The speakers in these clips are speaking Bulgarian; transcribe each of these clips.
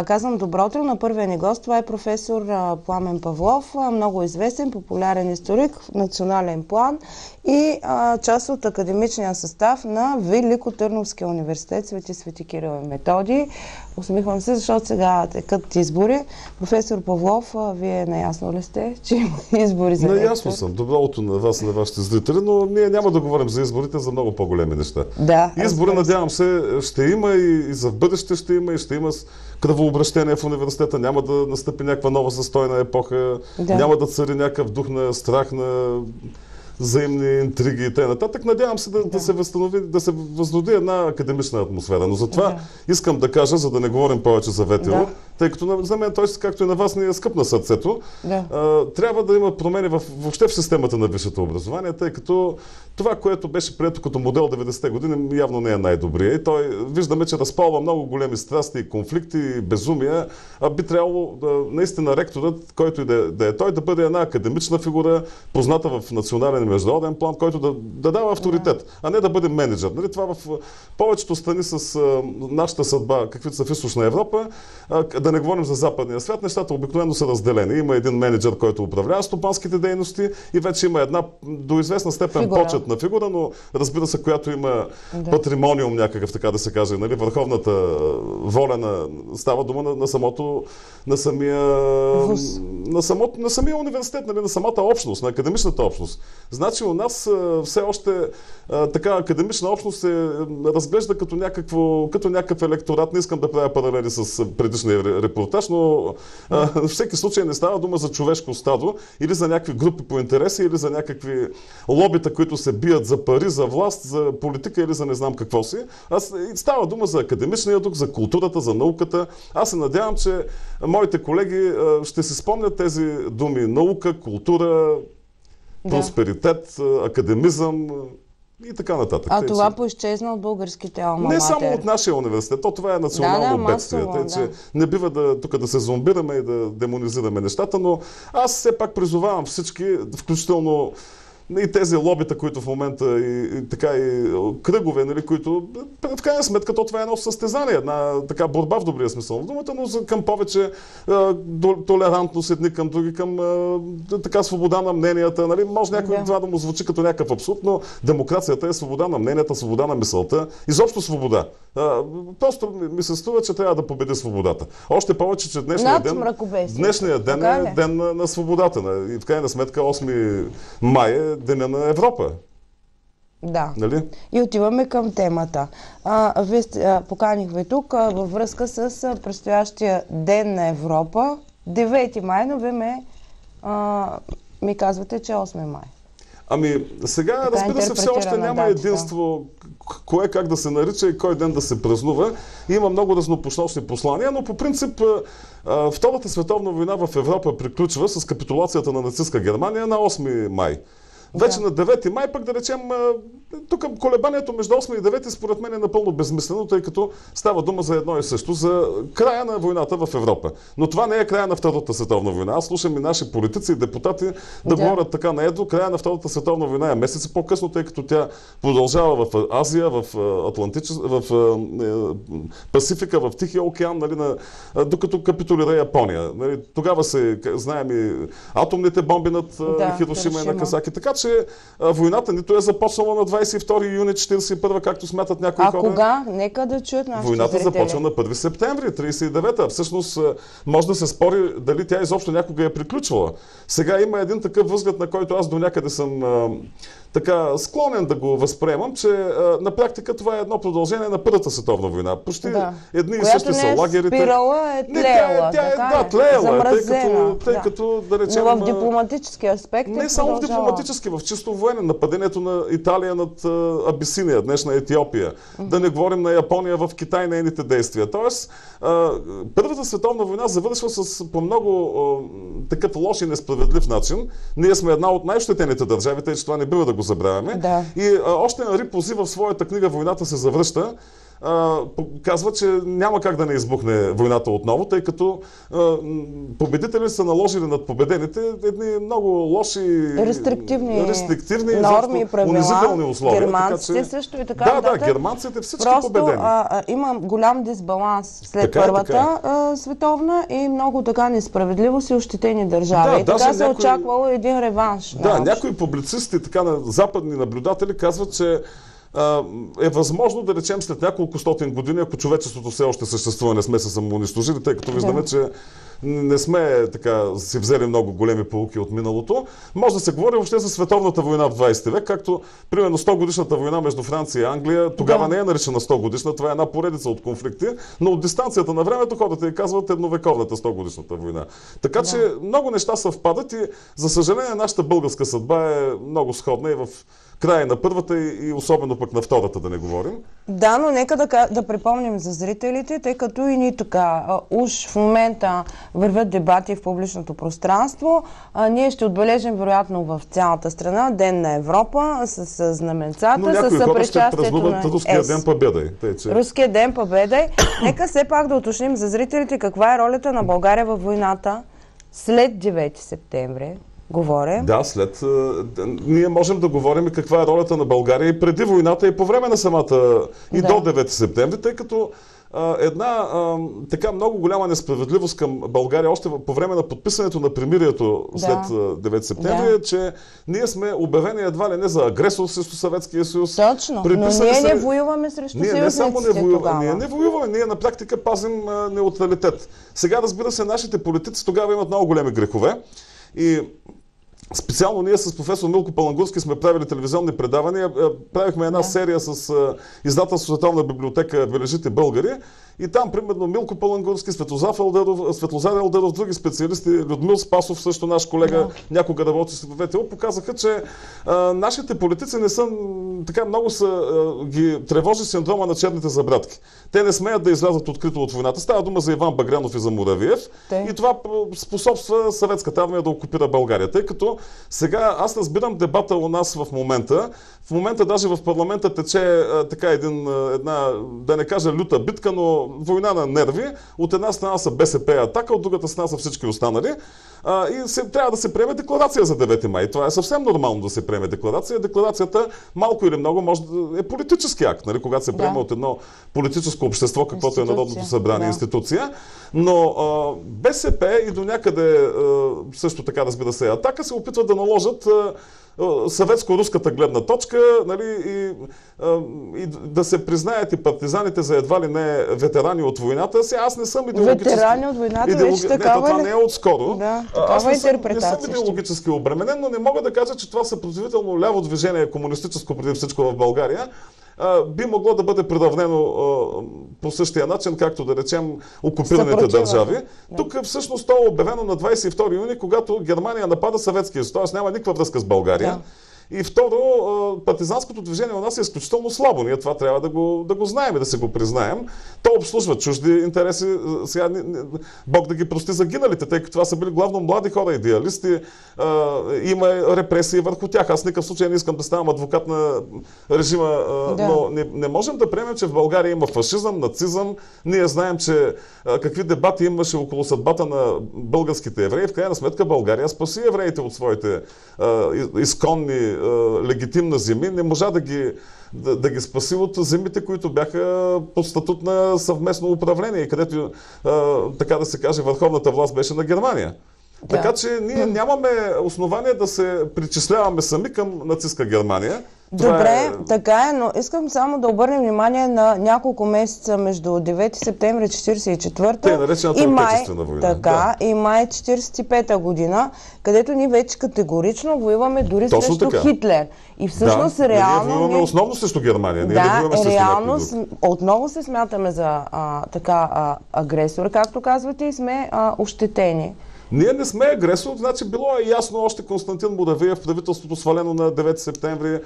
Казвам добро утро на първия ни гост. Това е професор Пламен Павлов, много известен, популярен историк в национален план и част от академичния състав на Великотърновския университет Свети Кирил и Методий. Усмихвам се, защото сега текат избори. Професор Павлов, вие наясно ли сте, че има избори за ректор? Наясно съм. Добро утро на вас и на вашите зрители, но ние няма да говорим за изборите, за много по-големи неща. Да, избори, надявам се, ще има и за в бъдеще ще има, и ще има кръвообращение в университета, няма да настъпи някаква нова застойна епоха, няма да цари някакъв дух на страх, на взаимни интриги и т.н. Надявам се да се възстанови, да се възроди една академична атмосфера. Но затова искам да кажа, за да не говорим повече за Ветело, тъй като за мен той, както и на вас, ни е скъп на сърцето, трябва да има промени въобще в системата на висшето образование, тъй като това, което беше прието като модел 90-те години, явно не е най-добрия. И той виждаме, че разпалва много големи страсти, конфликти, безумия. Би трябвало наистина ректорът, който и да е той, да бъде една академична фигура, позната в национален и международен план, който да дава авторитет, а не да бъде менеджер. Нали, това в повечето страни с нашата съдба, каквито са в Източна Европа, да не говорим за западния свят, нещата обикновено са разделени. Има един менеджер, който управлява стопанските дейности и вече има една до известна степен почетна фигура, но разбира се, която има патримониум някакъв, така да се каже, нали, върховната воля става дума на самия университет, нали, на самата общност, на академичната общност. Значи у нас все още така академична общност се разглежда като някакъв електорат. Не искам да правя паралели с предишния репортаж, но в всеки случай не става дума за човешко стадо или за някакви групи по интереси, или за някакви лобита, които се бият за пари, за власт, за политика или за не знам какво си. Става дума за академичния дух, за културата, за науката. Аз се надявам, че моите колеги ще си спомнят тези думи: наука, култура, просперитет, академизъм и така нататък. Това поизчезна от българските алма матер. Не само от нашия университет, това е национално бедствие. Че не бива тук да се зомбираме и да демонизираме нещата, но аз все пак призовавам всички, включително и тези лобита, които в момента и кръгове, нали, които в крайна сметка това е едно състезание, една така борба в добрия смисъл на думата, но към повече толерантност едни към други, към така свобода на мненията. Нали. Може някой това да му звучи като някакъв абсурд, но демокрацията е свобода на мненията, свобода на мисълта, изобщо свобода. Просто ми се струва, че трябва да победи свободата. Още повече, че днешния ден е ден на свободата. И в крайна сметка 8 май е Деня на Европа. Да. Нали? И отиваме към темата. Поканих ви тук във връзка с предстоящия Ден на Европа. 9 май, но вие ми казвате, че 8 май. Сега, разбира се, все още няма единство кое как да се нарича и кой ден да се празнува. Има много разнопосочни послания, но по принцип Втората световна война в Европа приключва с капитулацията на нацистска Германия на 8 май. Вече на 9 май, пък да речем, тук колебанието между 8 и 9 според мен е напълно безмислено, тъй като става дума за едно и също, за края на войната в Европа. Но това не е края на Втората световна война. Аз слушам и наши политици и депутати да говорят така на едро. Края на Втората световна война е месеци по-късно, тъй като тя продължава в Азия, в Пасифика, в Тихия океан, нали, докато капитулира Япония. Нали, тогава знаем и атомните бомби над Хирошима и Нагасаки. Така че войната нито е започнала на 22 юни 1941, както смятат някои хора. Кога? Нека да чуят нашите Войната зрители. започва на 1 септември 1939. Всъщност може да се спори дали тя изобщо някога е приключвала. Сега има един такъв възглед, на който аз до някъде съм така склонен да го възприемам, че на практика това е едно продължение на Първата световна война. Почти едни и същи са лагерите. Спирала е тлеяла. Тя е тлеяла, тъй като да речем... Но в дипломатически аспект не само в дипломатически, в чисто военен. Нападението на Италия над Абисиния, днешна Етиопия. Да не говорим на Япония в Китай, нейните действия. Тоест, Първата световна война завършва по много такъв лош и несправедлив начин. Ние сме една от най-щетените държави, тъй че това не бива да го забравяме. И още Анри Пози в своята книга "Войната се завръща" казва, че няма как да не избухне войната отново, тъй като победители са наложили над победените едни много лоши, рестриктивни норми и правила, унизителни условия. Германците така, че... също и така. Да, германците всички просто, победени. Има голям дисбаланс след първата световна и много така несправедливост и ощетени държави. И така се очаквало един реванш. Да, някои публицисти, така на западни наблюдатели казват, че е възможно да речем след няколко стотин години, ако човечеството все още съществува, не сме се самоунищожили, тъй като виждаме, че не сме така си взели много големи поуки от миналото. Може да се говори въобще за световната война в 20 век, както примерно 100 годишната война между Франция и Англия, тогава не е наричана 100 годишна, това е една поредица от конфликти, но от дистанцията на времето хората и казват едновековната 100 годишната война. Така че много неща съвпадат и за съжаление нашата българска съдба е много сходна и в края на първата и особено пък на втората, да не говорим. Да, но нека да припомним за зрителите, тъй като и ние така, уж в момента вървят дебати в публичното пространство. Ние ще отбележим вероятно в цялата страна Ден на Европа с знаменцата, с съпричастието на Руския ден победа. Руския ден победа. Нека все пак да уточним за зрителите каква е ролята на България във войната след 9 септември. Говоря. Да, ние можем да говорим каква е ролята на България и преди войната, и по време на самата, и до 9 септември, тъй като една така много голяма несправедливост към България още по време на подписането на примирието след 9 септември е, че ние сме обявени едва ли не за агресор срещу Съветския съюз. Точно, но ние не воюваме срещу съюзниците. Не само ние не воюваме, ние на практика пазим неутралитет. Сега, разбира се, нашите политици тогава имат много големи грехове и специално ние с професор Милко Палангурски сме правили телевизионни предавания. Правихме една серия с издателство Световна библиотека "Бележите българи" и там, примерно, Милко Палангурски, Светлозар Елдеров, други специалисти, Людмил Спасов, също наш колега, някога работещ в ВТО, показаха, че нашите политици не са така много ги тревожи синдрома на черните забратки. Те не смеят да излязат открито от войната. Става дума за Иван Багрянов и за Муравиев. И това способства съветската армия да окупира България. Тъй като сега аз разбирам дебата у нас в момента. В момента даже в парламента тече така една, да не кажа люта битка, но война на нерви. От една страна са БСП и Атака, от другата страна са всички останали. Трябва да се приеме декларация за 9 май. Това е съвсем нормално да се приеме декларация. Декларацията малко или много може да е политически акт, нали? Когато се приема от едно политическо общество, каквото е Народното събрание, институция. Но БСП и до някъде също така, разбира се, Атака се опитват да наложат съветско-руската гледна точка, нали, и да се признаят и партизаните за едва ли не ветерани от войната. Сега аз не съм идеологически... Ветерани от войната вече такава това не е отскоро. Да, такава интерпретация. Не съм идеологически обременен, но не мога да кажа, че това съпротивително ляво движение, комунистическо преди всичко в България, би могло да бъде приравнено по същия начин, както да речем окупираните държави. Тук всъщност това е обявено на 22 юни, когато Германия напада Съветския съюз, т.е. няма никаква връзка с България. И второ, партизанското движение у нас е изключително слабо. Ние това трябва да го знаем и да се го признаем. То обслужва чужди интереси. Сега Бог да ги прости загиналите, тъй като това са били главно млади хора, идеалисти. Има репресии върху тях. Аз в никакъв случай не искам да ставам адвокат на режима, но не можем да приемем, че в България има фашизъм, нацизъм. Ние знаем, че какви дебати имаше около съдбата на българските евреи. В крайна сметка България спаси евреите от своите изконни легитимна земи, не можа да ги спаси от земите, които бяха под статут на съвместно управление, където, така да се каже, върховната власт беше на Германия. Така че ние нямаме основание да се причисляваме сами към нацистска Германия. Добре, така е, но искам само да обърнем внимание на няколко месеца между 9 септември 1944 и май 1945 година, където ние вече категорично воюваме дори срещу Хитлер. И всъщност реално... Ние воюваме основно срещу Германия. Реално отново се смятаме за агресор, както казвате, и сме ощетени. Ние не сме агресор, значи било е ясно още Константин Муравиев, правителството свалено на 9 септември,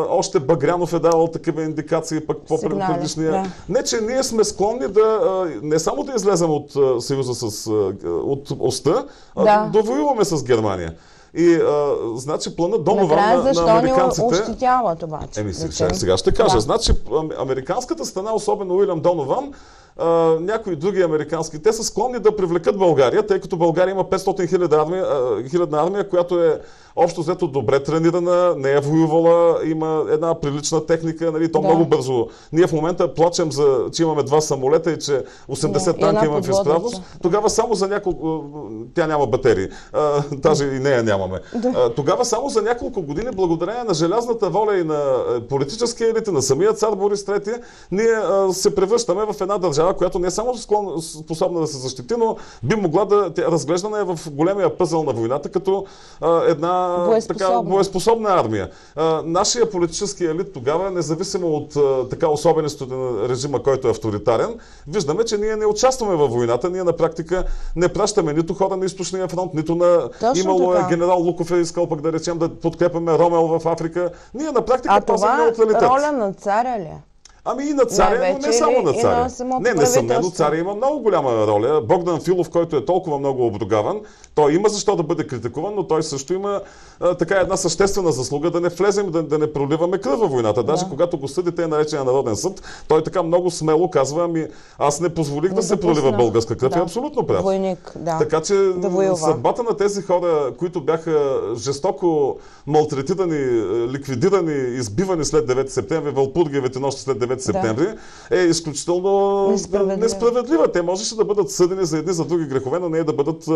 още Багрянов е давал такива индикации, пък по-предишния. Не, че ние сме склонни не само да излезем от съюза от оста, да воюваме с Германия. И значи планът Донован накрая, на американците... Защо ни ощетяват обаче? Сега ще кажа. Значи американската страна, особено Уилям Донован, някои други американски, те са склонни да привлекат България, тъй като България има 500 хилядна армия, която е общо взето добре тренирана, не е воювала, има една прилична техника, нали, то много бързо. Ние в момента плачем, че имаме 2 самолета и че 80 танка имаме в изправност. Тогава само за няколко... Тя няма батерии. Даже и нея нямаме. Тогава само за няколко години, благодарение на желязната воля и на политическия елит, на самия цар Борис III, ние се превръщаме в една държава, която не е само способна да се защити, но би могла да... разглеждана е в големия пъзъл на войната, като една боеспособна армия. Нашия политически елит тогава, независимо от особеностите на режима, който е авторитарен, виждаме, че ние не участваме във войната, ние на практика не пращаме нито хора на източния фронт, нито на... Имало е генерал Луков е искал пък да речем да подкрепяме Ромел в Африка. Ние на практика пазим неутралитет. А това роля на царя ли? Ами и на царя, но не само на царя. Несъмнено, царя има много голяма роля. Богдан Филов, който е толкова много обругаван, той има защо да бъде критикуван, но той също има така една съществена заслуга да не влезем, да не проливаме кръв във войната. Даже когато го съди тъй наречения Народен съд, той така много смело казва, аз не позволих да се пролива българска кръв. Е абсолютно прав. Войник, така че съдбата на тези хора, които бяха жестоко малтретирани, ликвидирани, избивани след 9 септември, Валпургиевите нощи след 9 септември, е изключително несправедлива. Те можеше да бъдат съдени за едни, за други грехове, но не да бъдат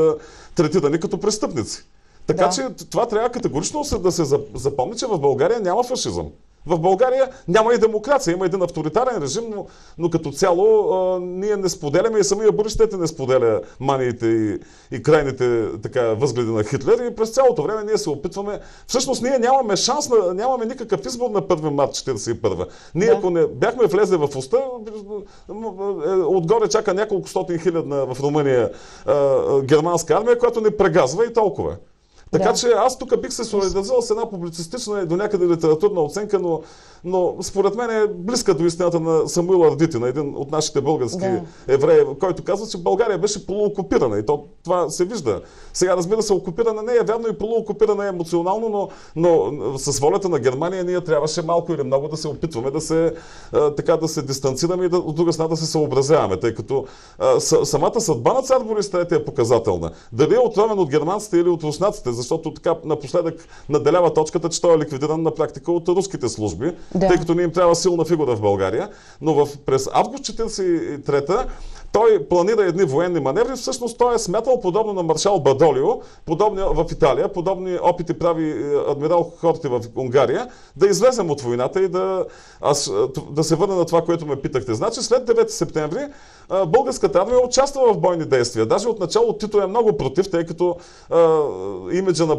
третирани като престъпници. Така че това трябва категорично да се запомни, че в България няма фашизъм. В България няма и демокрация, има един авторитарен режим, но като цяло ние не споделяме и самия Борис III не споделя маниите и крайните възгледи на Хитлер и през цялото време ние се опитваме. Всъщност ние нямаме шанс, нямаме никакъв избор на 1 март 1941. Ние ако не бяхме влезли в уста, отгоре чака няколко стотин хилядна в Румъния германска армия, която не прегазва и толкова. Така че аз тук бих се солидаризирал с една публицистична и до някъде литературна оценка, но според мен е близка до истината на Самуил Ардитина, един от нашите български евреи, който казва, че България беше полуокупирана и това се вижда. Сега, разбира се, окупирана не е вярно и полуокупирана е емоционално, но с волята на Германия ние трябваше малко или много да се опитваме да се дистанцираме и от друга страна да се съобразяваме, тъй като самата съдба на цар Борис III е показателна. Дали е отровен от германците или от руснаците, защото така напоследък наделява точката, че той е ликвидиран на практика от руските служби, тъй като не им трябва силна фигура в България. Но през август 1943 той планира едни военни маневри. Всъщност той е смятал, подобно на маршал Бадолио, в Италия, подобни опити прави адмирал Хорти в Унгария, да излезем от войната и да се върна на това, което ме питахте. Значи след 9 септември българската армия участва в бойни действия. Даже отначало Тито е много против, тъй като имиджа на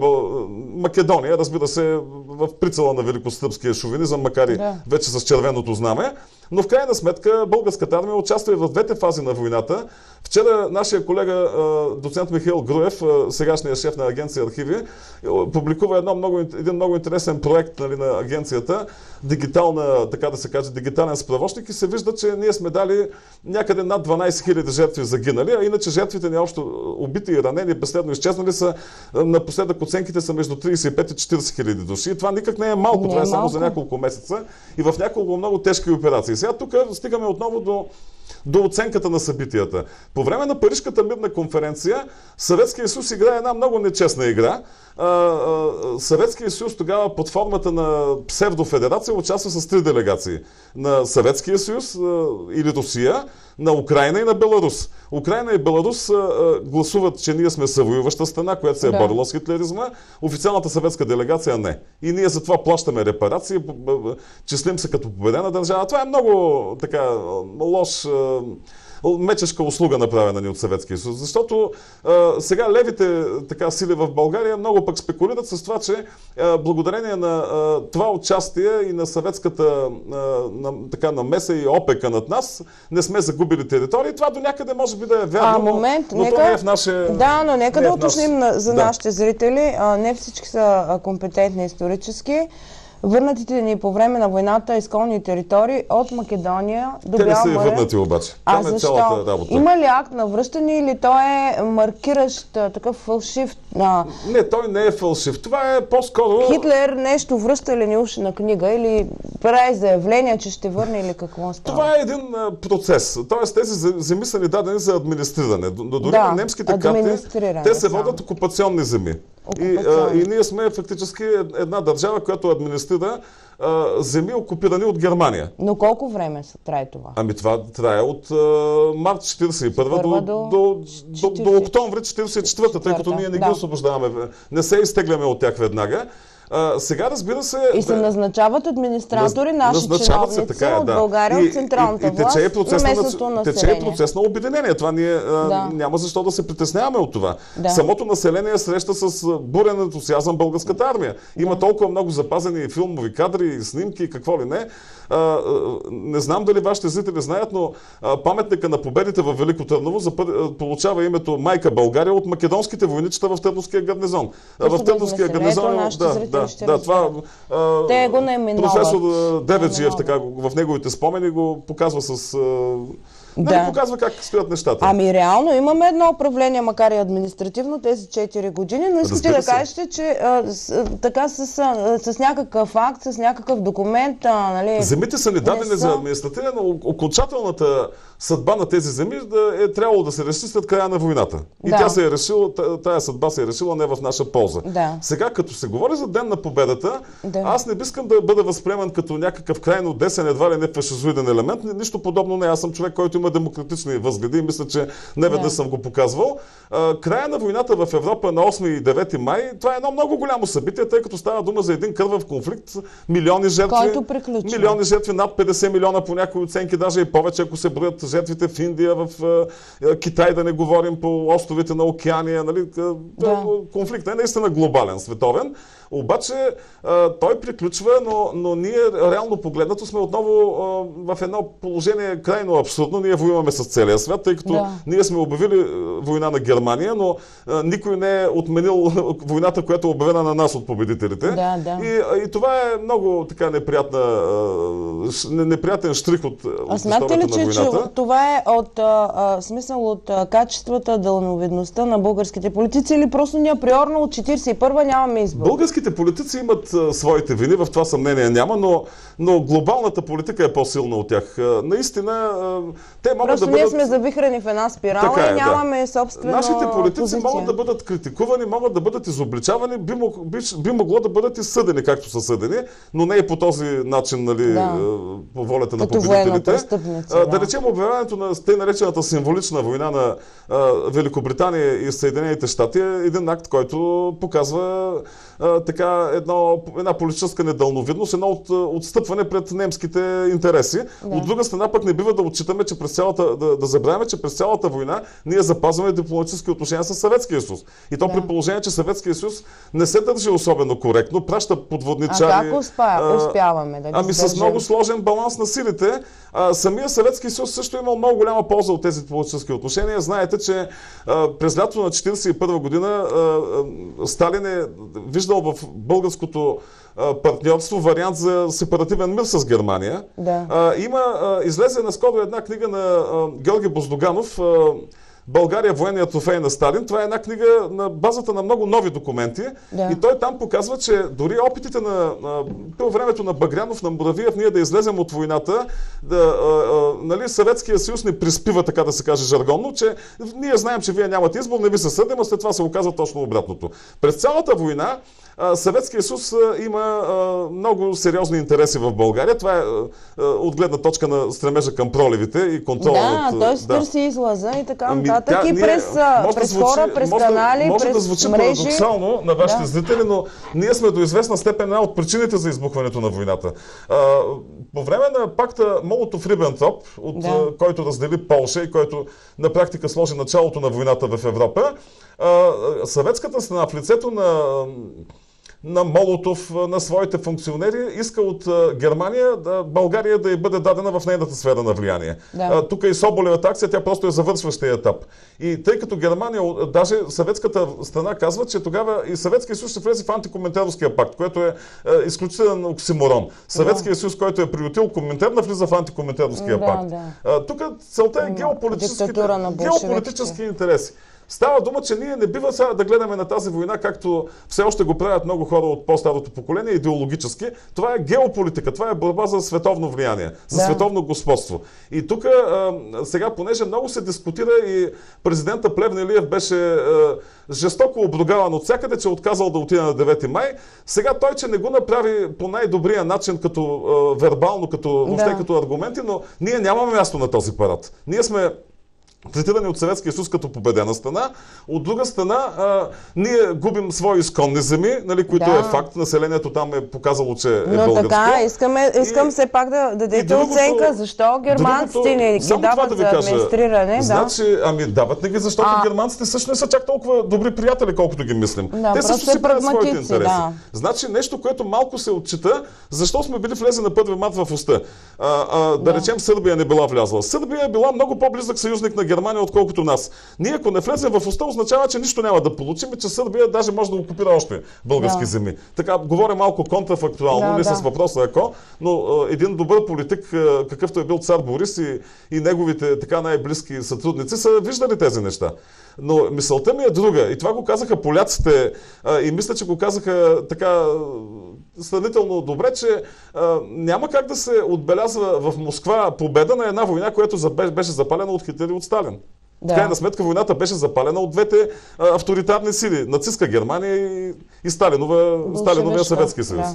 Македония, разбира се, в прицела на великосръбския шовинизъм, макар и вече с червеното знаме. Но в крайна сметка българската армия участва и в двете фази на войната. Вчера нашия колега доцент Михаил Груев, сегашният шеф на агенция Архиви, публикува един много интересен проект на агенцията, така да се каже, дигитален справочник и се вижда, че ние сме дали някъде над 12 000 жертви загинали, а иначе жертвите ни общо убити и ранени, безследно изчезнали са, напоследък оценките са между 35 и 40 хиляди души. И това никак не е малко, това е само за няколко месеца и в няколко много тежки операции. Сега тук стигаме отново до оценката на събитията. По време на Парижката мирна конференция Съветския съюз играе една много нечестна игра. Съветския съюз тогава под формата на псевдофедерация участва с 3 делегации. На Съветския съюз или Русия, на Украйна и на Беларус. Украйна и Беларус гласуват, че ние сме съвоюваща страна, която се е борила с хитлеризма. Официалната съветска делегация не. И ние затова плащаме репарации, числим се като победена държава. Това е много лош мечешка услуга направена ни от Съветския съюз. Защото сега левите сили в България много пък спекулират с това, че благодарение на това участие и на съветската намеса и опека над нас, не сме загубили територии. Това до някъде може би да е вярно, но то не е в наше... Да, но нека да уточним за нашите зрители. Не всички са компетентни исторически. върнатите ни по време на войната изконни територии от Македония до Бяла море. Те не са и върнати обаче. А защо? Цялата работа. Има ли акт на връщане или той е маркиращ такъв фалшив? Не, той не е фалшив. Това е по-скоро... Хитлер нещо връща ли ни уши на книга или прави заявление, че ще върне или какво става? Това е един процес. Тоест тези земи са ни дадени за администриране. Дори на немските карти те се водят окупационни земи. И ние сме фактически една държава, която администрира земи, окупирани от Германия. Но колко време трае това? Ами това трае от март 41 до октомври 44, тъй като ние не ги освобождаваме, не се изтегляме от тях веднага. Сега, разбира се... И се назначават администратори, наши чиновници от България, от централната власт и местното население. Тече е процес на обединение. Това ние няма защо да се притесняваме от това. Самото население среща с бурен ентусиазъм българската армия. Има толкова много запазени филмови кадри, снимки и какво ли не. Не знам дали вашите зрители знаят, но паметника на победите в Велико Търново получава името Майка България от македонските войничета в Търновския гарнизон. В Търновския гарнизон... това те го наименуват. Професор Деведжиев в неговите спомени го показва с... показва как стоят нещата. Ами реално имаме едно управление, макар и административно, тези 4 години, но искате да кажете, че така с някакъв акт, с някакъв документ... Земите са ни дадени за административен, но окончателната съдба на тези земи е трябвало да се реши след края на войната. И тя се е решила, тая съдба се е решила не в наша полза. Сега, като се говори за Ден на победата, аз не искам да бъда възприеман като някакъв крайно десен, едва ли не фашизоиден елемент. Нищо подобно не. Аз съм човек, който има демократични възгледи и мисля, че не веднъж съм го показвал. Края на войната в Европа на 8 и 9 май, това е едно много голямо събитие, тъй като става дума за един кървав конфликт, милиони жертви, над 50 милиона по някои оценки, даже и повече, ако се броят жертвите в Индия, в Китай, да не говорим по островите на Океания. Конфликтът е наистина глобален, световен. Обаче той приключва, но ние реално погледнато сме отново в едно положение крайно абсурдно. Ние воюваме с целия свят, тъй като ние сме обявили война на Германия, но никой не е отменил войната, която е обявена на нас от победителите. И това е много така неприятен штрих от историята на войната. Че това е от смисъл от качествата, далновидността на българските политици или просто ние априорно от 41-а нямаме избор? Българските политици имат своите вини, в това съмнение няма, но глобалната политика е по-силна от тях. Наистина, те могат просто да бъдат... ние сме завихрани в една спирала и нямаме собствена Нашите политици позиция. Могат да бъдат критикувани, могат да бъдат изобличавани, би могло да бъдат и съдени, както са съдени, но не и по този начин, по волята на победителите. Да речем, обявяването на тъй наречената символична война на Великобритания и Съединените щати е един акт, който показва една политическа недълновидност, едно отстъпване пред немските интереси. От друга страна пък не бива да отчитаме, че да забравяме, че през цялата война ние запазваме дипломатически отношения с Съветския съюз. И то при положение, че Съветския съюз не се държи особено коректно, праща подводничари. Как успяваме да ги с много сложен баланс на силите. Самия Съветски съюз също имал много голяма полза от тези дипломатически отношения. Знаете, че през лято на 1941 година Сталин е виждал в българското партньорство вариант за сепаративен мир с Германия. Излезе наскоро една книга на Георги Боздоганов, България, военният трофей на Сталин. Това е една книга на базата на много нови документи. И той там показва, че дори опитите по времето на Багрянов, на Муравиев, ние да излезем от войната, Съветския съюз не приспива, така да се каже жаргонно, че ние знаем, че вие нямате избор, не ви се съдим, а след това се оказва точно обратното. През цялата война Съветския съюз има много сериозни интереси в България. Това е от гледна точка на стремежа към проливите и контрола. Той се търси излаза и така нататък. И през хора, през канали, може през да звучи мрежи. Парадоксално на вашите зрители, но ние сме до известна степен една от причините за избухването на войната. По време на пакта Молотов-Рибентроп, който раздели Полша и който на практика сложи началото на войната в Европа, съветската страна в лицето на на Молотов, на своите функционери, иска от Германия България да й бъде дадена в нейната сфера на влияние. Да. Тук и Соболевата акция, тя просто е завършващия етап. И тъй като Германия, даже съветската страна казва, че тогава и Съветския съюз ще влезе в антикоминтерновския пакт, което е изключителен оксиморон. Съветския съюз, който е приютил Коминтерна, влиза в антикоминтерновския пакт. Тук целта е геополитически интереси. Става дума, че ние не бива сега да гледаме на тази война, както все още го правят много хора от по-старото поколение, идеологически. Това е геополитика, това е борба за световно влияние, за световно господство. И тук сега, понеже много се дискутира и президента Плевнелиев беше жестоко обругаван от всякъде, че е отказал да отиде на 9 май. Сега той, че не го направи по най-добрия начин, като вербално, въобще като аргументи, но ние нямаме място на този парад. Ние сме третирани от Съветския съюз като победена страна. От друга страна, ние губим свои изконни земи, които е факт. Населението там е показало, че е българско. Но така, искам все пак да дадете оценка, защо германците не ги дават за администриране. Значи, дават не ги, защото германците също не са чак толкова добри приятели, колкото ги мислим. Те също си правят своите интереси. Значи нещо, което малко се отчита, защо сме били влезли на 1 март в уста. Да речем, Сърбия не била влязла. Сърбия е била много по-близък съюзник на Германия, отколкото нас. Ние, ако не влезем в уста, означава, че нищо няма да получим и че Сърбия даже може да окупира още български земи. Така, говоря малко контрафактуално, не с въпроса ако, но един добър политик, какъвто е бил цар Борис и неговите така най-близки сътрудници, са виждали тези неща. Но мисълта ми е друга. И това го казаха поляците и мисля, че го казаха така сравнително добре, че няма как да се отбелязва в Москва победа на една война, която беше запалена от Хитлер и от Сталин. В крайна сметка войната беше запалена от двете авторитарни сили. Нацистска Германия и Сталиновия Съветски съюз.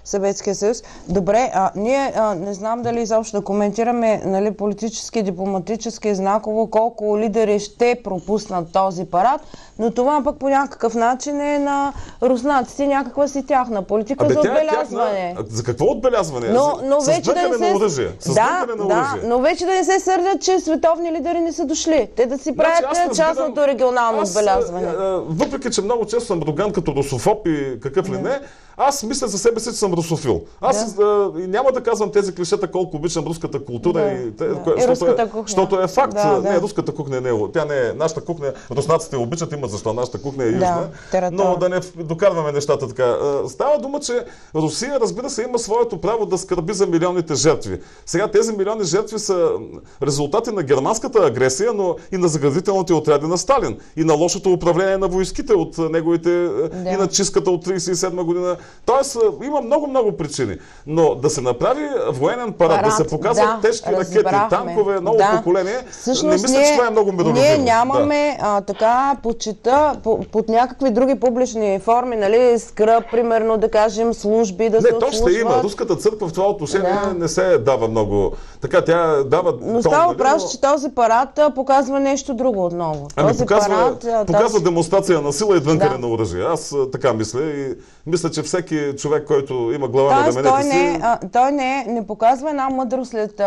Съветския съюз. Добре, ние не знам дали изобщо да коментираме политически, дипломатически, знаково колко лидери ще пропуснат този парад, но това пък по някакъв начин е на руснаците някаква си тяхна политика за отбелязване. За какво отбелязване? Но с бъркане на оръжие. Но вече да не се сърдят, че световни лидери не са дошли. Те да си правят частното регионално отбелязване. Въпреки, че много често съм ароган като русофоб и какъв ли не, аз мисля за себе си, че съм русофил. Аз няма да казвам тези клишета колко обичам руската култура, защото е факт. Не, руската кухня не е. Тя не е. Нашата кухня, руснаците обичат, имат защо. Нашата кухня е южна. Но да не докарваме нещата така. Става дума, че Русия, разбира се, има своето право да скърби за милионните жертви. Сега тези милиони жертви са резултати на германската агресия, но и на заградителните отряди на Сталин. И на лошото управление на войските от неговите и на чистката от 1937 година. Тоест, има много причини. Но да се направи военен парад, да се показват тежки ракети, танкове, ново поколение, не мисля, че това е много миролюбиво. Ние нямаме така почита под някакви други публични форми, скръб, примерно, да кажем, служби, да се обслужват. Не, то ще има. Руската църква в това отношение не се дава много. Така, тя дава... Но става въпрос, че този парад показва нещо друго отново. Показва демонстрация на сила и двънкане на оръжие. Аз така мисля и мисля, че всеки човек, който има глава на раменете си... Той не показва една мъдрост след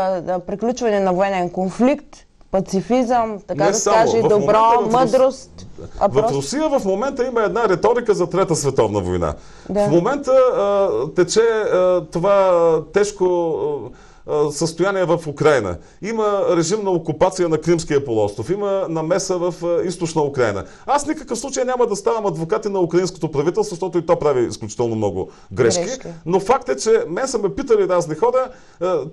приключване на военен конфликт, пацифизъм, така да се каже, добро, мъдрост. В Русия в момента има една риторика за Трета световна война. В момента тече това тежко състояние в Украйна. Има режим на окупация на Кримския полуостров. Има намеса в източна Украйна. Аз никакъв случай няма да ставам адвокати на украинското правителство, защото и то прави изключително много грешки. Но факт е, че мен са ме питали разни хора,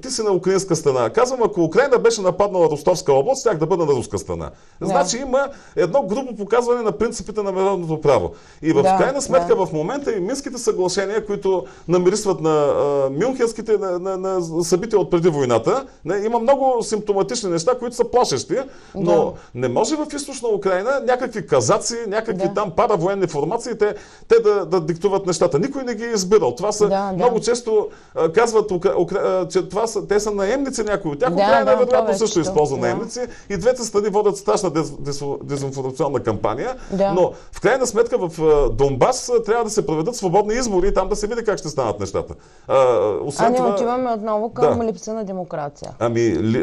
ти си на украинска страна. Казвам, ако Украйна беше нападнала Ростовска област, щях да бъда на руска страна. Значи има едно грубо показване на принципите на международното право. И в крайна сметка в момента и Минските съглашения, които намирисват на мюнхенските на събития от преди войната, има много симптоматични неща, които са плашещи, но не може в източна Украйна някакви казаци, някакви там паравоенни формации, те да диктуват нещата. Никой не ги е избирал. Това са много често казват, че те са наемници някои от тях. Украйна вероятно също използва наемници и двете страни водят страшна дезинформационна кампания, но в крайна сметка в Донбас трябва да се проведат свободни избори и там да се види как ще станат нещата. Ние отиваме отново към липса на демокрация.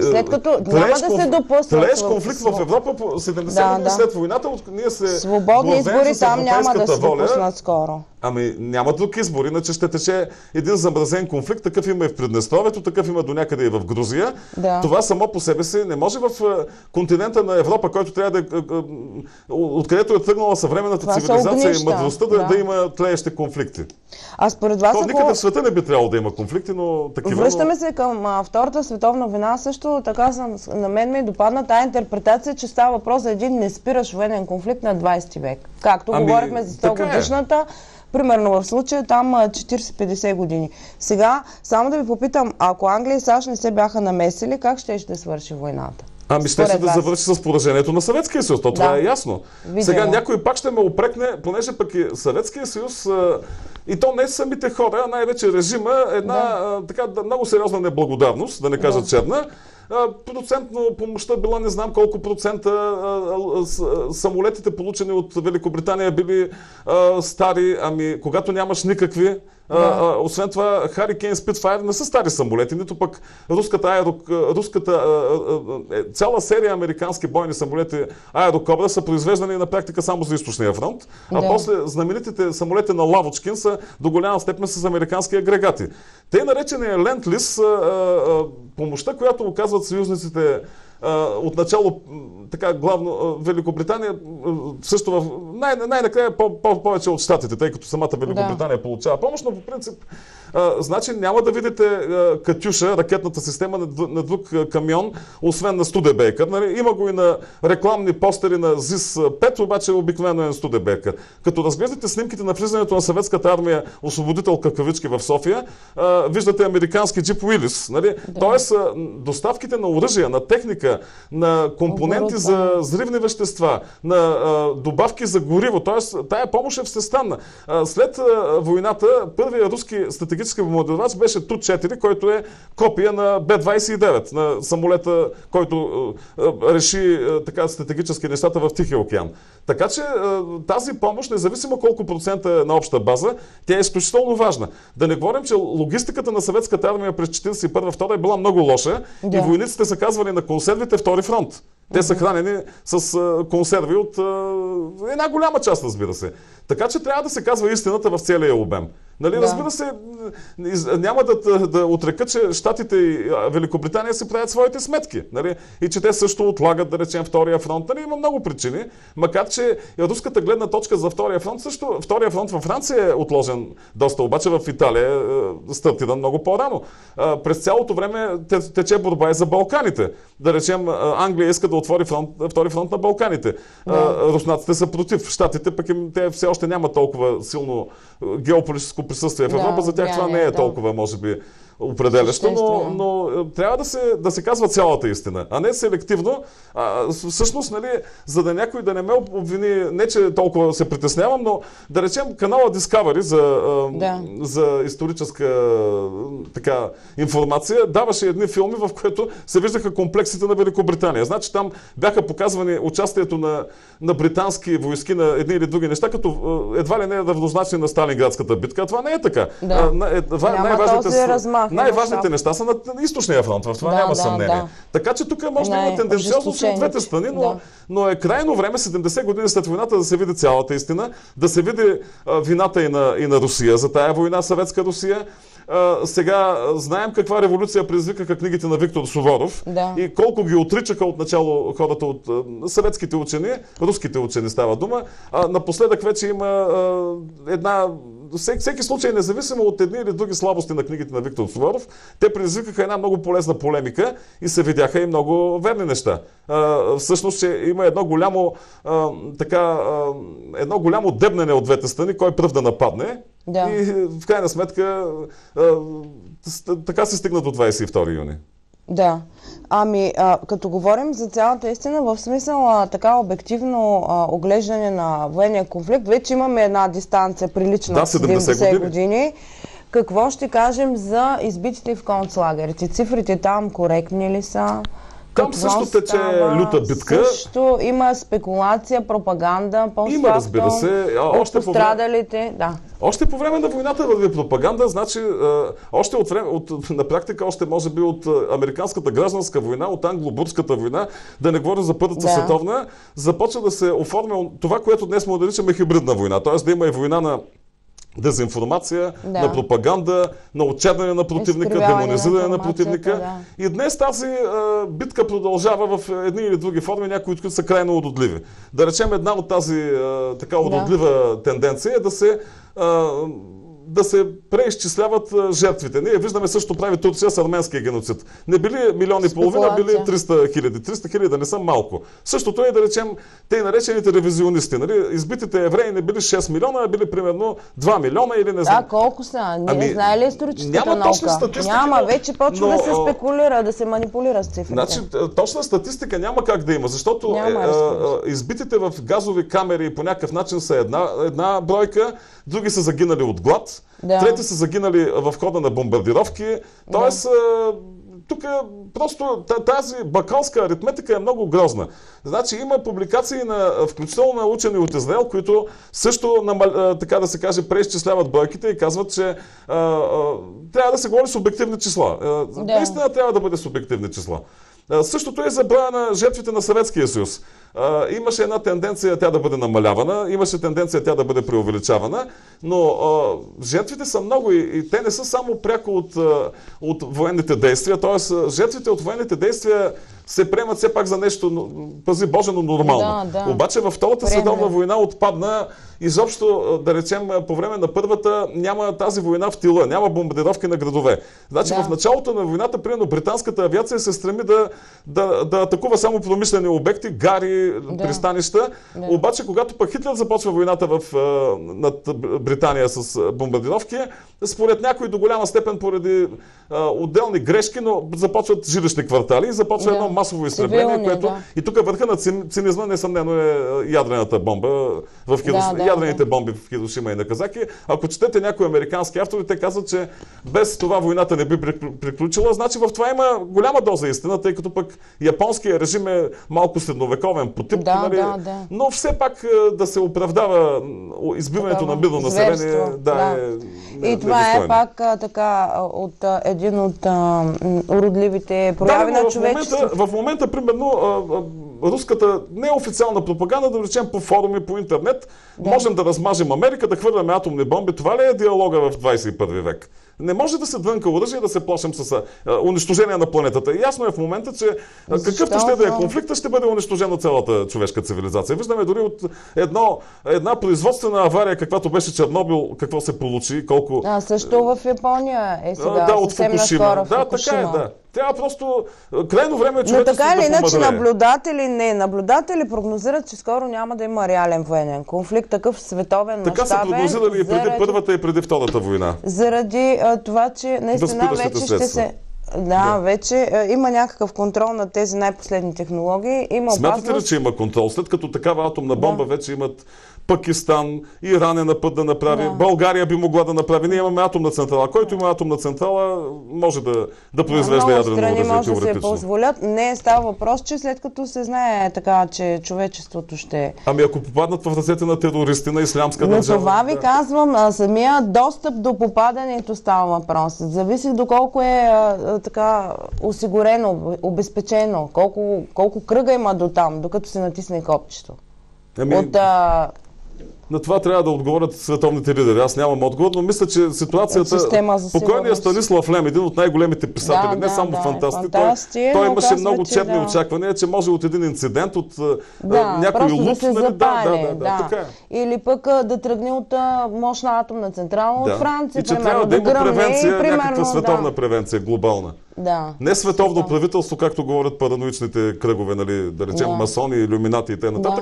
След като няма да се допуснат... Тлееш конфликт в Европа по 70 години след войната, ние се свободни избори там няма да се допуснат скоро. Няма друг избор, иначе ще тече един замразен конфликт, такъв има и в Приднестровието, такъв има до някъде и в Грузия. Това само по себе си не може в континента на Европа, който трябва да... откъдето е тръгнала съвременната цивилизация и мъдростта да има тлеещи конфликти. А според вас, никъде в света не би трябвало да има конфликти, но такива... Връщаме се към Втората световна война. Също така на мен ми допадна тая интерпретация, че става въпрос за един неспиращ военен конфликт на 20 век. Както говорихме за 100 годишната, примерно в случая там 40-50 години. Сега, само да ви попитам, ако Англия и САЩ не се бяха намесили, как ще свърши войната? Ще се да завърши с поражението на Съветския съюз, това е ясно. Сега някой пак ще ме опрекне, понеже пък и Съветския съюз, и то не самите хора, а най-вече режима, една така много сериозна неблагодарност, да не кажа черна. Процентно помощта била не знам колко процента, самолетите получени от Великобритания били стари, когато нямаш никакви. Освен това, Hurricane Spitfire не са стари самолети, нито пък цяла серия американски бойни самолети Аерокобра са произвеждани на практика само за източния фронт, после знаменитите самолети на Лавочкин са до голяма степен с американски агрегати. Те наречения Ленд-лиз, помощта, която оказват съюзниците отначало, така главно Великобритания, също най-накрая повече от щатите, тъй като самата Великобритания получава помощ, но по принцип значи няма да видите Катюша, ракетната система на друг камион, освен на Студебекер. Нали? Има го и на рекламни постери на ЗИС-5, обаче обикновено е на Студебекер. Като разглеждате снимките на влизането на съветската армия, освободителка кавички в София, виждате американски джип Уилис. Нали? Тоест, доставките на оръжия, на техника, на компоненти за взривни вещества, на добавки за гориво, т.е. тая помощ е всестанна. След войната, първият руски стратегически бомбардировач беше Ту-4, който е копия на Б-29, на самолета, който реши така стратегически нещата в Тихия океан. Така че тази помощ, независимо колко процента е на обща база, тя е изключително важна. Да не говорим, че логистиката на съветската армия през 1941-1942 е била много лоша и войниците са казвали на консервите втори фронт. Те са хранени с консерви от една голяма част, разбира се. Така че трябва да се казва истината в целия обем. Нали, разбира се, няма да отрека, че Щатите и Великобритания си правят своите сметки. Нали, и че те също отлагат, да речем, втория фронт. Нали, има много причини. Макар че руската гледна точка за втория фронт, също втория фронт във Франция е отложен доста, обаче в Италия стартира много по-рано. През цялото време тече борба и за Балканите. Да речем, Англия иска да отвори втори фронт на Балканите. Руснаците са против. Щатите пък те все още няма толкова силно геополитическо присъствие в Европа. За тях това не е толкова, може би, определящо, но трябва да се казва цялата истина, а не селективно. Всъщност, нали, за да някой да не ме обвини, не че толкова се притеснявам, но да речем канала Discovery за историческа така информация даваше едни филми, в които се виждаха комплексите на Великобритания. Значи там бяха показвани участието на британски войски на едни или други неща, като едва ли не е равнозначни на Сталинградската битка. Това не е така. Най-важните неща са на източния фронт, в това няма съмнение. Така че тук може да има тенденциозност от двете страни, но е крайно време, 70 години след войната, да се види цялата истина, да се види вината и на Русия за тая война, съветска Русия. Сега знаем каква революция предизвикаха книгите на Виктор Суворов и колко ги отричаха отначало хората от съветските учени, руските учени става дума. Напоследък вече има всеки случай, независимо от едни или други слабости на книгите на Виктор Суворов, те предизвикаха една много полезна полемика и се видяха и много верни неща. Всъщност, че има едно голямо дебнене от двете страни, кой пръв да нападне. И в крайна сметка така се стигна до 22 юни. Да. Като говорим за цялата истина, в смисъл така обективно оглеждане на военния конфликт, вече имаме една дистанция прилична 70 години. Какво ще кажем за избитите в концлагерите? Цифрите там коректни ли са? Там също тече люта битка. Също има спекулация, пропаганда, има, разбира се. Пострадалите, да. Още по време на войната върви пропаганда, значи още на практика, още може би от американската гражданска война, от англо-бурската война, да не говоря за Първата световна, започва да се оформя това, което днес му наричаме хибридна война. Т.е. да има и война на дезинформация, на пропаганда, на отчерняне на противника, демонизиране на противника. Да. И днес тази битка продължава в едни или други форми, някои от които са крайно уродливи. Да речем, една от тази така уродлива тенденция е да се преизчисляват жертвите. Ние виждаме също прави Турция с арменския геноцид. Не били 1,5 милиона, били 300 хиляди. 300 хиляди да не са малко. Същото е да речем те наречените ревизионисти. Нали? Избитите евреи не били 6 милиона, а били примерно 2 милиона или не знам. Да, колко са? Не знае ли историческата наука? Точна статистика. Няма, вече почва да се спекулира, да се манипулира с цифрите. Значи, точна статистика няма как да има, защото избитите в газови камери по някакъв начин са една бройка, други са загинали от глад, трети са загинали в хода на бомбардировки. Тоест, тук просто тази бакалска аритметика е много грозна. Значи има публикации, включително на учени от Израел, които също, така да се каже, преизчисляват бройките и казват, че трябва да се говори с обективни числа. Наистина трябва да бъде с обективни числа. Същото е за броя на жертвите на Съветския съюз. Имаше една тенденция тя да бъде намалявана, имаше тенденция тя да бъде преувеличавана, но жертвите са много и те не са само пряко от военните действия, т.е. жертвите от военните действия се приемат все пак за нещо, пази Боже, но нормално. Обаче във Втората световна война отпадна изобщо, да речем, по време на първата няма тази война в тила, няма бомбардировки на градове. Значи в началото на войната, примерно, британската авиация се стреми да атакува само промишлени обекти, гари, пристанища. Обаче, когато пък Хитлер започва войната над Британия с бомбардировки, според някои до голяма степен поради отделни грешки, но започват жилищни квартали и започва едно масово изтребление, което и тук върха на цинизма несъмнено е ядрената бомба в ядрените бомби в Хирошима и Наказаки. Ако четете някои американски автори, те казват, че без това войната не би приключила. Значи в това има голяма доза истина, тъй като пък японският режим е малко средновековен по тип, но все пак да се оправдава избиването на мирно население. И това е пак така един от уродливите прояви на човечеството. В момента, примерно, руската неофициална пропаганда, да речем по форуми, по интернет, можем да размажем Америка, да хвърляме атомни бомби. Това ли е диалога в 21 век? Не може да се дрънка оръжие и да се плашим с унищожение на планетата. И ясно е в момента, че какъвто ще да е конфликта, ще бъде унищожена цялата човешка цивилизация. Виждаме дори от една производствена авария, каквато беше Чернобил, какво се получи, колко... също в Япония е сега. От Фукушима. Така е, Трябва просто крайно време е човечеството да помъдре. Но така или иначе наблюдатели прогнозират, че скоро няма да има реален военен конфликт, такъв световен мащабен. Така са прогнозирали и преди Първата и преди Втората война. Заради това, че наистина вече ще се... вече има някакъв контрол на тези най-последни технологии. Смятате ли, че има контрол? След като такава атомна бомба вече имат Пакистан, Иран е на път да направи, България би могла да направи. Ние имаме атомна централа. Който има атомна централа, може да произвежда ядрено оръжие. Може да се позволят. Не става въпрос, че след като се знае така, че човечеството ще... Ако попаднат в ръцете на терористи, на ислямска държава... Но това ви казвам, самия достъп до попадането става въпрос. Зависи доколко е така осигурено, обезпечено, колко кръга има до там, докато се натисне копчето. На това трябва да отговорят световните лидери. Аз нямам отговор, но мисля, че ситуацията... Покойният Станислав Лем, един от най-големите писатели, не само фантасти, той имаше много четни очаквания, че може от един инцидент, от някой луд... Да се запали. Или пък да тръгне от мощна атомна централа от Франция, и че трябва да има превенция, някаква световна превенция, глобална. Не световно правителство, както говорят параноичните кръгове, нали, да речем масони, илюминати и т.н.,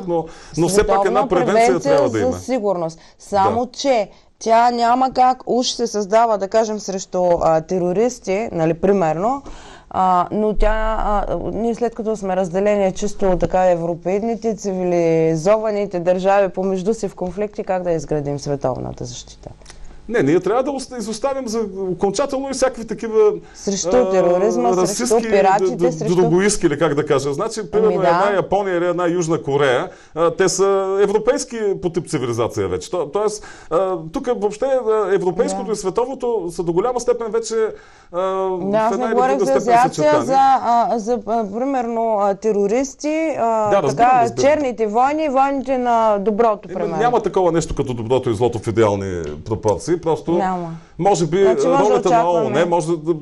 но все пак една превенция трябва да има. Със сигурност. Само, че тя няма как уж се създава, да кажем, срещу терористи, нали, примерно, но ние след като сме разделени чисто така европейните, цивилизованите държави помежду си в конфликти, как да изградим световната защита? Ние трябва да изоставим за окончателно и всякакви такива срещу тероризма, срещу пиратите, срещу другоистки, или как да кажа. Значи, примерно една Япония или една Южна Корея, те са европейски по тип цивилизация вече. Тоест, тук въобще европейското и световното са до голяма степен вече аз не говорих за Азиация, за примерно терористи, черните войни, войните на доброто, примерно. Няма такова нещо като доброто и злото в идеални пропорции. Просто, може би, ролята на ООН може да...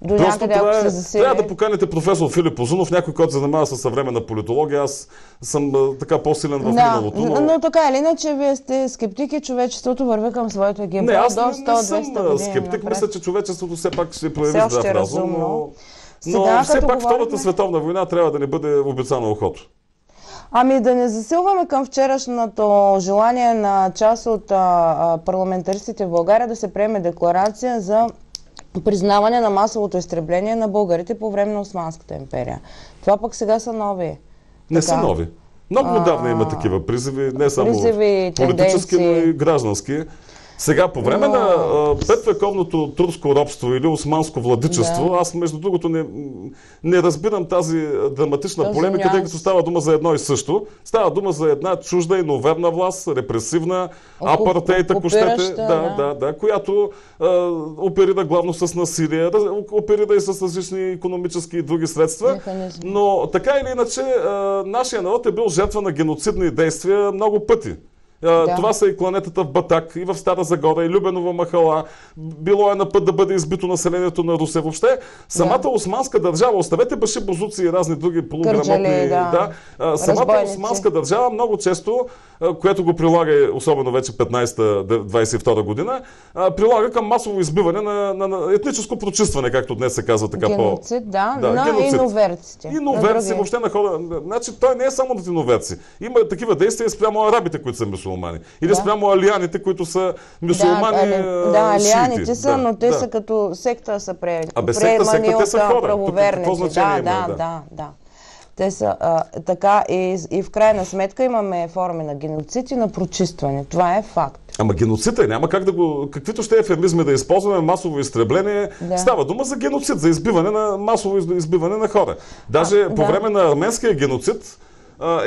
Просто трябва да поканите професор Филип Озунов, някой, който занимава със съвременна политология. Аз съм така по-силен в миналото. Но така или иначе, вие сте скептики, човечеството върви към своето ГМО до 100-200 години. Скептик, мисля, че човечеството все пак ще прояви здрав разум, но все пак Втората световна война трябва да не бъде обицана ухото. Да не засилваме към вчерашното желание на част от парламентаристите в България да се приеме декларация за признаване на масовото изтребление на българите по време на Османската империя. Това пък сега са нови. Не са нови. Много отдавна има такива призиви, не само политически, но и граждански. Сега, по време на петвековното турско робство или османско владичество, аз между другото не разбирам тази драматична полемика, тъй като става дума за едно и също. Става дума за една чужда и неверна власт, репресивна, апартейт, ако щете, която оперира главно с насилие, оперира и с различни икономически и други средства. Но така или иначе, нашия народ е бил жертва на геноцидни действия много пъти. Това са и кланетата в Батак, и в Стара Загора, и Любенова махала. Било е на път да бъде избито населението на Русе. Въобще, самата османска държава, оставете баши бозуци и разни други полуграмотни... самата османска държава много често, което го прилага, особено вече 15-22 година, прилага към масово избиване на етническо прочистване, както днес се казва така геноцид, на иноверците. Иноверци, въобще на хора. Значи, той не е само на иноверци. Има такива действия спрямо арабите, които са мюсюлмани. Или спрямо алианите, които са мюсюлмани алианите са, но те са като секта са приемани от правоверници. Те са така и в крайна сметка имаме форми на геноцид и на прочистване. Това е факт. Ама геноцид няма как да го... Каквито ще ефемизми да използваме, масово изтребление, става дума за геноцид, за масово избиване на хора. Даже по време на арменския геноцид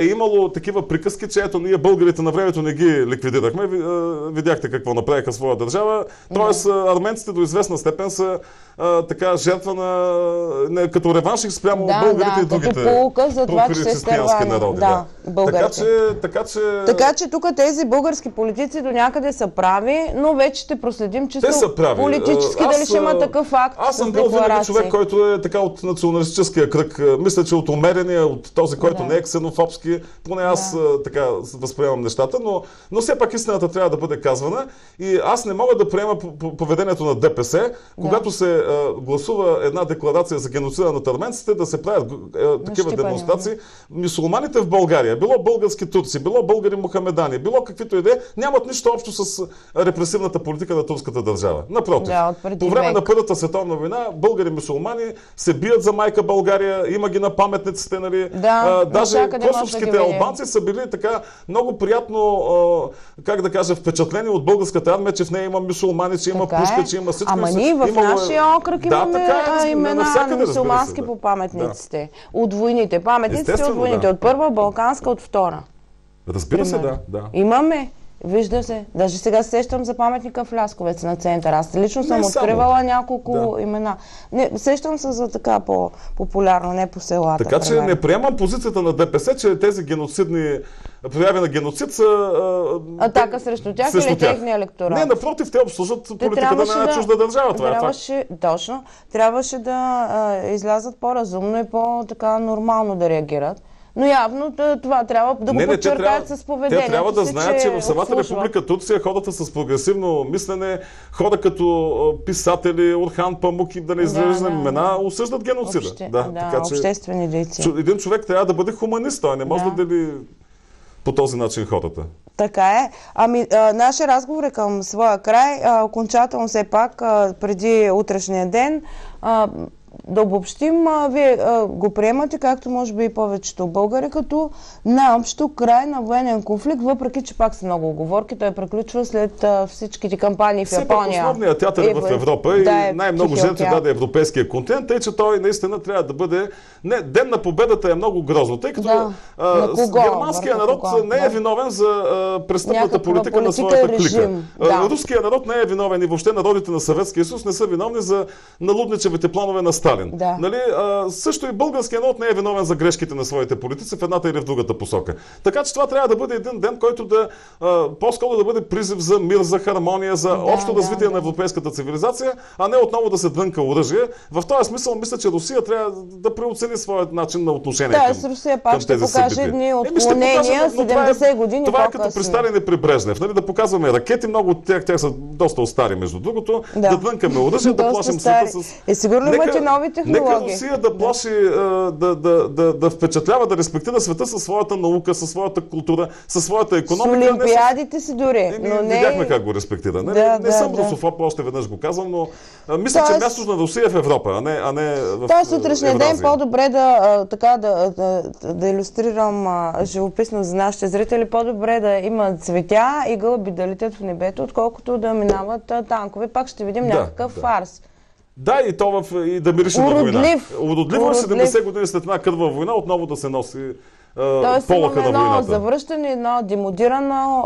е имало такива приказки, че ето ние българите на времето не ги ликвидирахме. Видяхте какво направиха своя държава. Тоест арменците до известна степен са така жертва като реваншик спрямо българите и другите прохристиянски народи. Така че тук тези български политици до някъде са прави, но вече ще проследим чисто политически дали ще има такъв акт. Аз съм бил винаги човек, който е така от националистическия кръг. Мисля, че от умерения, от този, който не е ксенофобски, поне аз така възприемам нещата, но все пак истината трябва да бъде казвана. И аз не мога да приема поведението на ДПС, когато се гласува една декларация за геноцида на арменците, да се правят такива демонстрации. Мюсюлманите в България, било български турци, било българи мухамедани, било каквито и да е, нямат нищо общо с репресивната политика на турската държава. Напротив, по време на Първата световна война българи мюсюлмани се бият за майка България, има ги на паметниците, нали? Даже косовските албанци са били така много приятно, как да кажа, впечатлени от българската армия, че в нея има мюсюлмани, че има пушка, че има всичко. Ама ние в нашия окръг имаме имена на мюсюлмански по паметниците. От войните. Паметниците от войните. От първа Балканска, от втора. Разбира се, да. Имаме. Вижда се. Даже сега сещам за паметника в Лясковец на център. Аз лично съм откривала няколко имена. Сещам се за така по-популярно, не по селата. Така че не приемам позицията на ДПС, че тези геноцидни прояви на геноцид са... атака срещу тях или техния електорат? Не, напротив, те обслужват политиката на една чужда държава. Това е факт. Точно. Трябваше да излязат по-разумно и по-така нормално да реагират. Но явно това трябва да го подчертаят с поведението. Те трябва да знаят, че в самата Република Турция хората с прогресивно мислене, хора като писатели, Орхан Памук, да не изреждам имена, осъждат геноцида. Така, обществени дейци. Един човек трябва да бъде хуманист, той не може да дели по този начин хората. Така е. Нашия разговор е към своя край. Окончателно все пак, преди утрешния ден, да обобщим, вие го приемате, както може би и повечето българи, като наобщо край на военен конфликт, въпреки че пак са много оговорки, той приключва след всичките кампании в Япония. Все пак основният театър е в Европа и най-много жертви даде европейския континент, тъй че той наистина трябва да бъде... Не, Ден на победата е много грозно, тъй като германският народ не е виновен за престъпната политика на своята клика. Руският народ не е виновен и въобще народите на Съветския съюз не са виновни за налудничевите планове на Сталин. Нали? Също и българският народ не е виновен за грешките на своите политици в едната или в другата посока. Така че това трябва да бъде един ден, който да по-скоро да бъде призив за мир, за хармония, за общо развитие на европейската цивилизация, а не отново да се дрънка оръжие. В този смисъл мисля, че Русия трябва да преоцени своят начин на отношение към тези събития. Русия пак ще покаже едни отклонения 70 години по-късно. Това е като при Сталин и при Брежнев. Нали? Да показваме ракети, много от тях са доста остари между другото, да дрънкаме оръжие, да плашим света с... Сигурно имате нови технологии. Нека Русия да плаши, да впечатлява, да респектира света със своята наука, със своята култура, със своята икономика. С олимпиадите си дори. Видяхме как го респектира. Не съм русофоб, още веднъж го казвам, но мисля, че мястото на Русия е в Европа, а не в Тоест утрешния ден по-добре да илюстрирам живописно за нашите зрители, по-добре да има цветя и гълъби да летят в небето, отколкото да минават танкове. Пак ще видим някакъв фарс. Да, и то и да мирише на война. Уродливо е 70 години след една кървава война отново да се носи полъха на войната. Завръщане, едно демодирано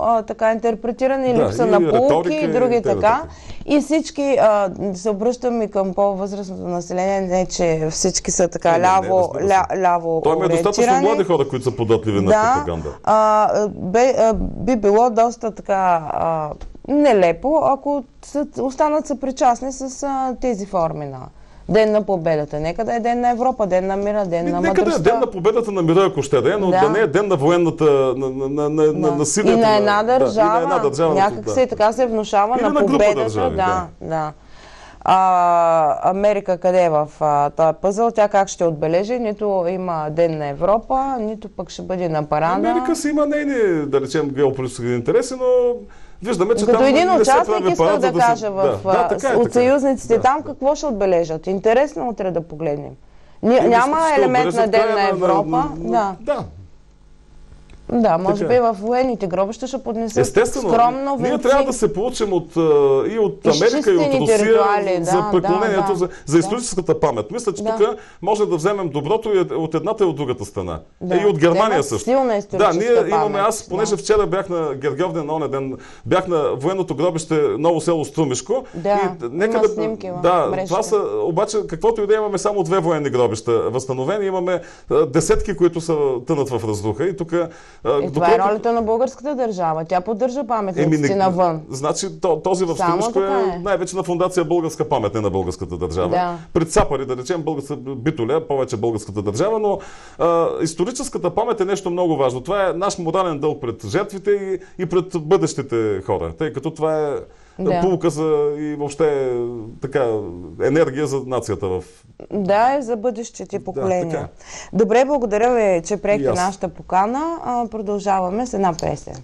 интерпретиране, липса на полуки и други така. И всички, се обръщам и към по-възрастното население, не че всички са така ляво ориентирани. Той има достатъчно млади хора, които са податливи на пропаганда. Би било доста така нелепо, ако останат съпричастни с тези форми на Ден на победата. Нека да е Ден на Европа, Ден на мира, Ден на мъдростта. Нека да е Ден на победата на мира, ако ще да е, но да не е Ден на военната насилието. И на една държава. Някак се така се внушава на победата. Америка къде е в този пъзъл? Тя как ще отбележи? Нито има Ден на Европа, нито пък ще бъде на парада. Америка си има нейни, да речем, геополитически интереси, но виждаме, че като един участник иска да кажа от съюзниците там какво ще отбележат. Интересно утре да погледнем. Няма елемент на Ден на Европа. Да, може би в военните гробища ще поднесат скромно венци. Ние трябва да се получим и от Америка, и от Русия за преклонението, за историческата памет. Мисля, че тук може да вземем доброто и от едната и от другата страна. И от Германия също. Силна историческа памет. Ние имаме, понеже вчера бях на Гергьовден на онен ден, бях на военното гробище Ново село Струмишко. Има снимки в мрежата. Това са, обаче, каквото и да имаме, само 2 военни гробища възстановени, имаме десетки, които са тънат в разруха. И тук това е ролята на българската държава. Тя поддържа паметниците навън. Значи този в Струмишко е най-вече на фундация Българска памет, не на българската държава. Пред Сапари, да речем, Битоля, повече българската държава, но историческата памет е нещо много важно. Това е наш морален дълг пред жертвите и пред бъдещите хора, тъй като това е пулка и въобще енергия за нацията в... за бъдещите поколения. Добре, благодаря ви, че приехте нашата покана. Продължаваме с една песен.